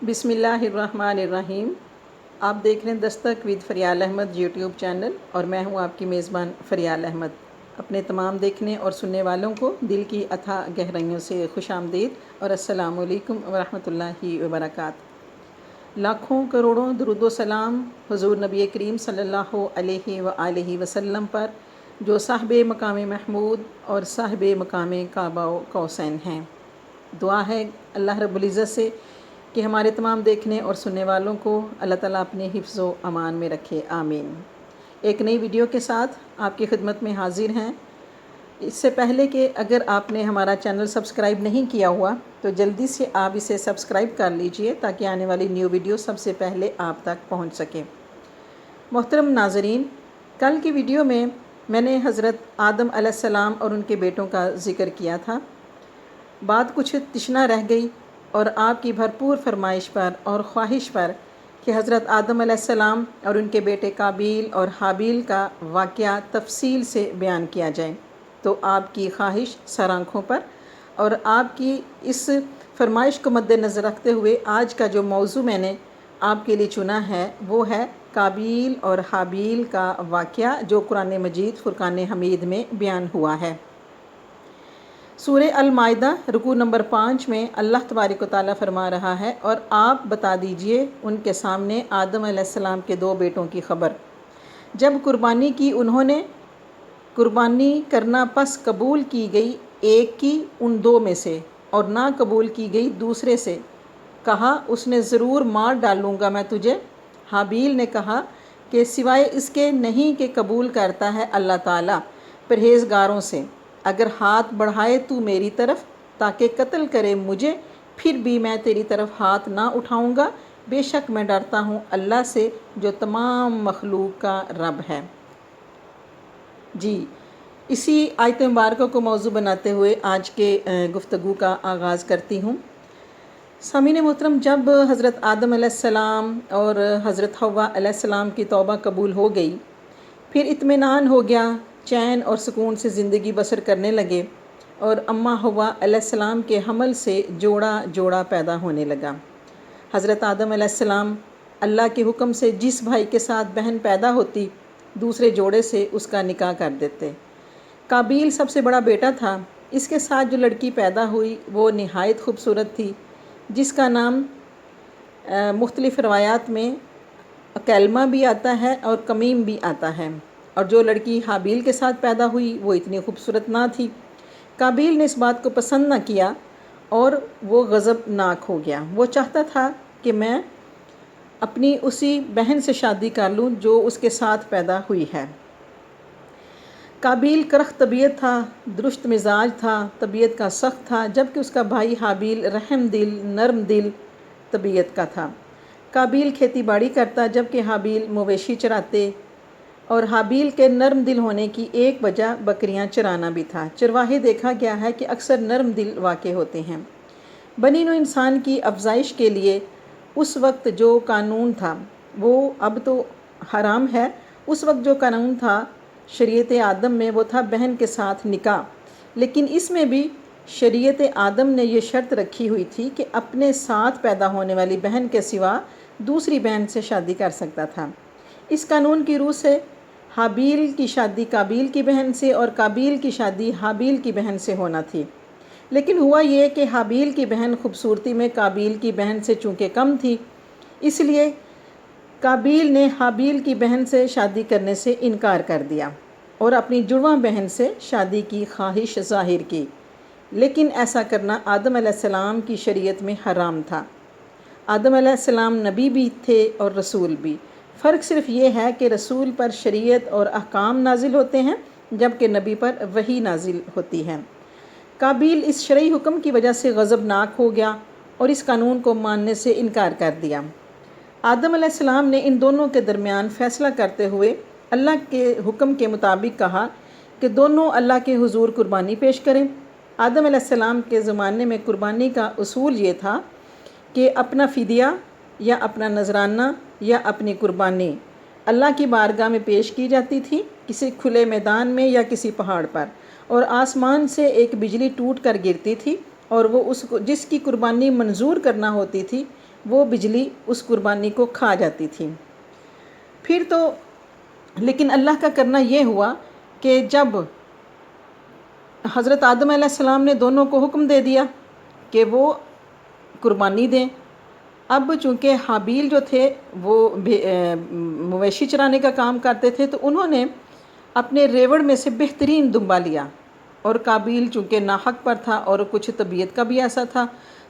بسم اللہ الرحمن الرحیم۔ آپ دیکھ رہے ہیں Dastak with Faryal Ahmed YouTube channel, اور میں ہوں آپ کی میزبان فریال احمد۔ اپنے تمام دیکھنے اور سننے والوں کو دل کی اتھا گہرائیوں سے خوش آمدید اور السلام علیکم ورحمۃ اللہ وبرکاتہ۔ لاکھوں کروڑوں درود و سلام حضور نبی کریم صلی اللہ علیہ وآلہ وسلم پر، جو صاحب مقام محمود اور صاحب مقام کعبہ و قوسین ہیں۔ دعا ہے اللہ رب العزت سے کہ ہمارے تمام دیکھنے اور سننے والوں کو اللہ تعالیٰ اپنے حفظ و امان میں رکھے، آمین۔ ایک نئی ویڈیو کے ساتھ آپ کی خدمت میں حاضر ہیں۔ اس سے پہلے کہ اگر آپ نے ہمارا چینل سبسکرائب نہیں کیا ہوا تو جلدی سے آپ اسے سبسکرائب کر لیجئے تاکہ آنے والی نیو ویڈیو سب سے پہلے آپ تک پہنچ سکے۔ محترم ناظرین، کل کی ویڈیو میں نے حضرت آدم علیہ السلام اور ان کے بیٹوں کا ذکر کیا تھا۔ بات کچھ تشنا رہ گئی اور آپ کی بھرپور فرمائش پر اور خواہش پر کہ حضرت آدم علیہ السلام اور ان کے بیٹے قابیل اور حابیل کا واقعہ تفصیل سے بیان کیا جائے، تو آپ کی خواہش سر آنکھوں پر، اور آپ کی اس فرمائش کو مد نظر رکھتے ہوئے آج کا جو موضوع میں نے آپ کے لیے چنا ہے وہ ہے قابیل اور حابیل کا واقعہ، جو قرآن مجید فرقان حمید میں بیان ہوا ہے۔ سورہ المائدہ رکوع نمبر 5 میں اللہ تبارک و تعالیٰ فرما رہا ہے، اور آپ بتا دیجئے ان کے سامنے آدم علیہ السلام کے 2 بیٹوں کی خبر، جب قربانی کی انہوں نے، قربانی کرنا پس قبول کی گئی ایک کی ان 2 میں سے اور نہ قبول کی گئی دوسرے سے، کہا اس نے ضرور مار ڈالوں گا میں تجھے۔ حابیل نے کہا کہ سوائے اس کے نہیں کہ قبول کرتا ہے اللہ تعالیٰ پرہیزگاروں سے، اگر ہاتھ بڑھائے تو میری طرف تاکہ قتل کرے مجھے، پھر بھی میں تیری طرف ہاتھ نہ اٹھاؤں گا، بے شک میں ڈرتا ہوں اللہ سے جو تمام مخلوق کا رب ہے۔ جی، اسی آیت مبارکہ کو موضوع بناتے ہوئے آج کے گفتگو کا آغاز کرتی ہوں۔ سامعین محترم، جب حضرت آدم علیہ السلام اور حضرت حوا علیہ السلام کی توبہ قبول ہو گئی، پھر اطمینان ہو گیا، چین اور سکون سے زندگی بسر کرنے لگے، اور اماں حوا علیہ السلام کے حمل سے جوڑا جوڑا پیدا ہونے لگا۔ حضرت آدم علیہ السلام اللہ کے حکم سے جس بھائی کے ساتھ بہن پیدا ہوتی، دوسرے جوڑے سے اس کا نکاح کر دیتے۔ قابیل سب سے بڑا بیٹا تھا۔ اس کے ساتھ جو لڑکی پیدا ہوئی وہ نہایت خوبصورت تھی، جس کا نام مختلف روایات میں کلمہ بھی آتا ہے اور کمیم بھی آتا ہے، اور جو لڑکی حابیل کے ساتھ پیدا ہوئی وہ اتنی خوبصورت نہ تھی۔ قابیل نے اس بات کو پسند نہ کیا اور وہ غضبناک ہو گیا۔ وہ چاہتا تھا کہ میں اپنی اسی بہن سے شادی کر لوں جو اس کے ساتھ پیدا ہوئی ہے۔ قابیل کرخت طبیعت تھا، درست مزاج تھا، طبیعت کا سخت تھا، جبکہ اس کا بھائی حابیل رحم دل، نرم دل طبیعت کا تھا۔ قابیل کھیتی باڑی کرتا جبکہ حابیل مویشی چراتے، اور حابیل کے نرم دل ہونے کی ایک وجہ بکریاں چرانا بھی تھا۔ چرواہے دیکھا گیا ہے کہ اکثر نرم دل واقع ہوتے ہیں۔ بنی نوع انسان کی افزائش کے لیے اس وقت جو قانون تھا وہ اب تو حرام ہے، اس وقت جو قانون تھا شریعت آدم میں وہ تھا بہن کے ساتھ نکاح، لیکن اس میں بھی شریعت آدم نے یہ شرط رکھی ہوئی تھی کہ اپنے ساتھ پیدا ہونے والی بہن کے سوا دوسری بہن سے شادی کر سکتا تھا۔ اس قانون کی روح سے حابیل کی شادی قابیل کی بہن سے اور قابیل کی شادی حابیل کی بہن سے ہونا تھی، لیکن ہوا یہ کہ حابیل کی بہن خوبصورتی میں قابیل کی بہن سے چونکہ کم تھی، اس لیے قابیل نے حابیل کی بہن سے شادی کرنے سے انکار کر دیا اور اپنی جڑواں بہن سے شادی کی خواہش ظاہر کی، لیکن ایسا کرنا آدم علیہ السلام کی شریعت میں حرام تھا۔ آدم علیہ السلام نبی بھی تھے اور رسول بھی، فرق صرف یہ ہے کہ رسول پر شریعت اور احکام نازل ہوتے ہیں جبکہ نبی پر وحی نازل ہوتی ہے۔ قابیل اس شرعی حکم کی وجہ سے غضبناک ہو گیا اور اس قانون کو ماننے سے انکار کر دیا۔ آدم علیہ السلام نے ان دونوں کے درمیان فیصلہ کرتے ہوئے اللہ کے حکم کے مطابق کہا کہ دونوں اللہ کے حضور قربانی پیش کریں۔ آدم علیہ السلام کے زمانے میں قربانی کا اصول یہ تھا کہ اپنا فدیہ یا اپنا نذرانہ یا اپنی قربانی اللہ کی بارگاہ میں پیش کی جاتی تھی، کسی کھلے میدان میں یا کسی پہاڑ پر، اور آسمان سے ایک بجلی ٹوٹ کر گرتی تھی، اور وہ جس کی قربانی منظور کرنا ہوتی تھی وہ بجلی اس قربانی کو کھا جاتی تھی۔ پھر تو لیکن اللہ کا کرنا یہ ہوا کہ جب حضرت آدم علیہ السلام نے دونوں کو حکم دے دیا کہ وہ قربانی دیں، اب چونکہ حابیل جو تھے وہ مویشی چرانے کا کام کرتے تھے، تو انہوں نے اپنے ریوڑ میں سے بہترین دمبا لیا، اور قابیل چونکہ ناحق پر تھا اور کچھ طبیعت کا بھی ایسا تھا،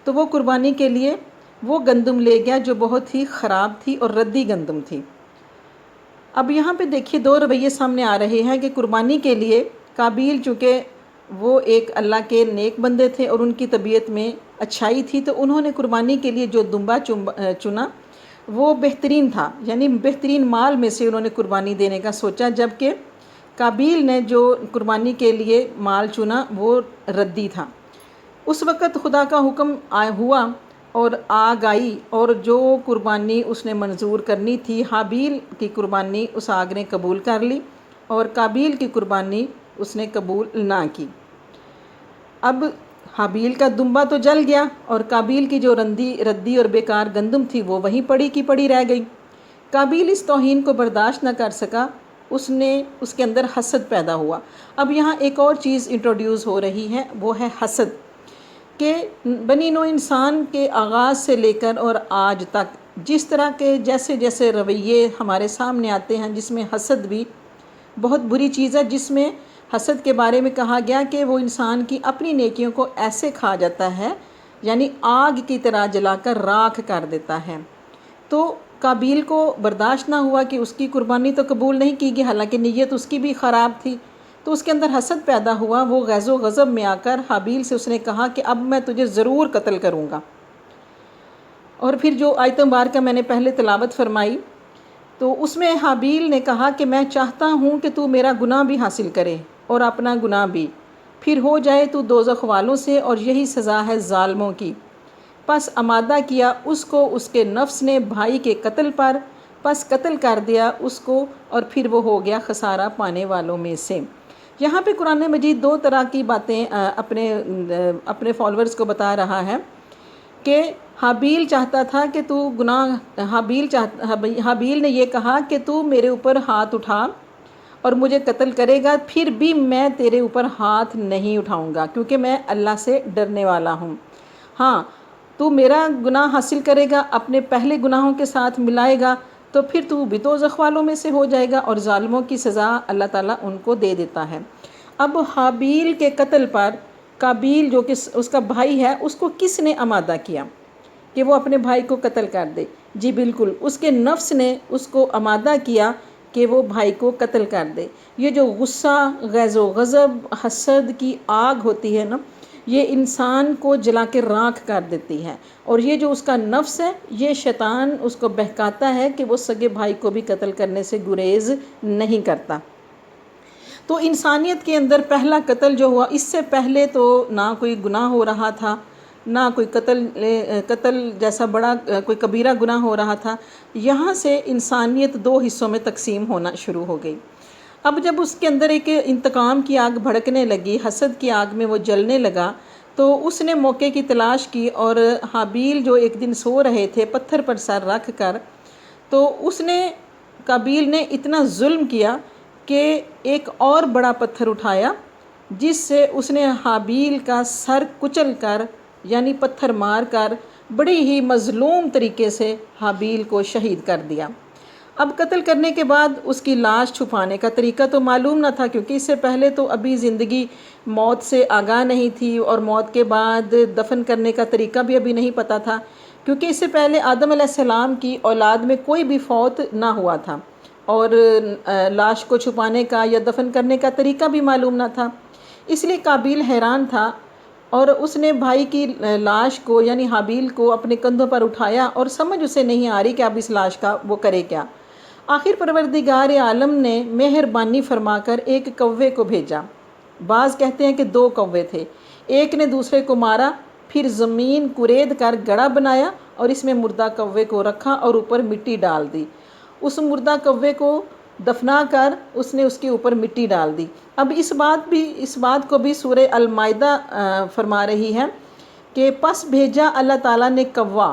تو وہ قربانی کے لیے وہ گندم لے گیا جو بہت ہی خراب تھی اور ردی گندم تھی۔ اب یہاں پہ دیکھیے دو رویے سامنے آ رہے ہیں کہ قربانی کے لیے قابیل چونکہ وہ ایک اللہ کے نیک بندے تھے اور ان کی طبیعت میں اچھائی تھی، تو انہوں نے قربانی کے لیے جو دمبا چنا وہ بہترین تھا، یعنی بہترین مال میں سے انہوں نے قربانی دینے کا سوچا، جبکہ قابیل نے جو قربانی کے لیے مال چنا وہ ردی تھا۔ اس وقت خدا کا حکم ہوا اور آگ آئی، اور جو قربانی اس نے منظور کرنی تھی، حابیل کی قربانی اس آگ نے قبول کر لی اور قابیل کی قربانی اس نے قبول نہ کی۔ اب حابیل کا دمبا تو جل گیا اور قابیل کی جو ردی اور بیکار گندم تھی وہ وہیں پڑی کی پڑی رہ گئی۔ قابیل اس توہین کو برداشت نہ کر سکا، اس کے اندر حسد پیدا ہوا۔ اب یہاں ایک اور چیز انٹروڈیوس ہو رہی ہے، وہ ہے حسد، کہ بنی نوع انسان کے آغاز سے لے کر اور آج تک جس طرح کے جیسے جیسے رویے ہمارے سامنے آتے ہیں، جس میں حسد بھی بہت بری چیز ہے، جس میں حسد کے بارے میں کہا گیا کہ وہ انسان کی اپنی نیکیوں کو ایسے کھا جاتا ہے، یعنی آگ کی طرح جلا کر راکھ کر دیتا ہے۔ تو قابیل کو برداشت نہ ہوا کہ اس کی قربانی تو قبول نہیں کی گئی، حالانکہ نیت اس کی بھی خراب تھی، تو اس کے اندر حسد پیدا ہوا۔ وہ غیظ و غضب میں آ کر حابیل سے اس نے کہا کہ اب میں تجھے ضرور قتل کروں گا۔ اور پھر جو آیت مبارکہ میں نے پہلے تلاوت فرمائی، تو اس میں حابیل نے کہا کہ میں چاہتا ہوں کہ تو میرا گناہ بھی حاصل کرے اور اپنا گناہ بھی، پھر ہو جائے تو دوزخ والوں سے، اور یہی سزا ہے ظالموں کی۔ پس آمادہ کیا اس کو اس کے نفس نے بھائی کے قتل پر، پس قتل کر دیا اس کو، اور پھر وہ ہو گیا خسارہ پانے والوں میں سے۔ یہاں پہ قرآن مجید دو طرح کی باتیں اپنے فالورز کو بتا رہا ہے کہ حابیل چاہتا تھا کہ تو حابیل نے یہ کہا کہ تو میرے اوپر ہاتھ اٹھا اور مجھے قتل کرے گا، پھر بھی میں تیرے اوپر ہاتھ نہیں اٹھاؤں گا، کیونکہ میں اللہ سے ڈرنے والا ہوں۔ ہاں، تو میرا گناہ حاصل کرے گا، اپنے پہلے گناہوں کے ساتھ ملائے گا، تو پھر تو بھی دوزخ والوں میں سے ہو جائے گا، اور ظالموں کی سزا اللہ تعالیٰ ان کو دے دیتا ہے۔ اب حابیل کے قتل پر قابیل جو کہ اس کا بھائی ہے، اس کو کس نے آمادہ کیا کہ وہ اپنے بھائی کو قتل کر دے؟ جی بالکل، اس کے نفس نے اس کو آمادہ کیا کہ وہ بھائی کو قتل کر دے۔ یہ جو غصہ، غیظ و غضب، حسد کی آگ ہوتی ہے نا، یہ انسان کو جلا کے راکھ کر دیتی ہے، اور یہ جو اس کا نفس ہے، یہ شیطان اس کو بہکاتا ہے کہ وہ سگے بھائی کو بھی قتل کرنے سے گریز نہیں کرتا۔ تو انسانیت کے اندر پہلا قتل جو ہوا، اس سے پہلے تو نہ کوئی گناہ ہو رہا تھا، نہ کوئی قتل جیسا بڑا کوئی کبیرہ گناہ ہو رہا تھا۔ یہاں سے انسانیت دو حصوں میں تقسیم ہونا شروع ہو گئی۔ اب جب اس کے اندر ایک انتقام کی آگ بھڑکنے لگی، حسد کی آگ میں وہ جلنے لگا، تو اس نے موقع کی تلاش کی، اور حابیل جو ایک دن سو رہے تھے پتھر پر سر رکھ کر، تو قابیل نے اتنا ظلم کیا کہ ایک اور بڑا پتھر اٹھایا، جس سے اس نے حابیل کا سر کچل کر، یعنی پتھر مار کر، بڑی ہی مظلوم طریقے سے حابیل کو شہید کر دیا۔ اب قتل کرنے کے بعد اس کی لاش چھپانے کا طریقہ تو معلوم نہ تھا، کیونکہ اس سے پہلے تو ابھی زندگی موت سے آگاہ نہیں تھی، اور موت کے بعد دفن کرنے کا طریقہ بھی ابھی نہیں پتہ تھا، کیونکہ اس سے پہلے آدم علیہ السلام کی اولاد میں کوئی بھی فوت نہ ہوا تھا، اور لاش کو چھپانے کا یا دفن کرنے کا طریقہ بھی معلوم نہ تھا۔ اس لیے قابیل حیران تھا، اور اس نے بھائی کی لاش کو یعنی حابیل کو اپنے کندھوں پر اٹھایا، اور سمجھ اسے نہیں آ رہی کہ اب اس لاش کا وہ کرے کیا۔ آخر پروردگار عالم نے مہربانی فرما کر ایک کوے کو بھیجا۔ بعض کہتے ہیں کہ 2 کوے تھے، ایک نے دوسرے کو مارا، پھر زمین کرید کر گڑھا بنایا اور اس میں مردہ کوے کو رکھا اور اوپر مٹی ڈال دی۔ اس مردہ کوے کو دفنا کر اس نے اس کے اوپر مٹی ڈال دی۔ اب اس بات کو بھی سورہ المائدہ فرما رہی ہے کہ پس بھیجا اللہ تعالیٰ نے کوا،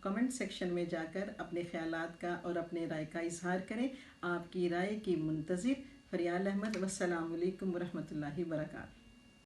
کمنٹ سیکشن میں جا کر اپنے خیالات کا اور اپنے رائے کا اظہار کریں۔ آپ کی رائے کی منتظر فریال احمد۔ والسلام علیکم ورحمۃ اللہ وبرکاتہ۔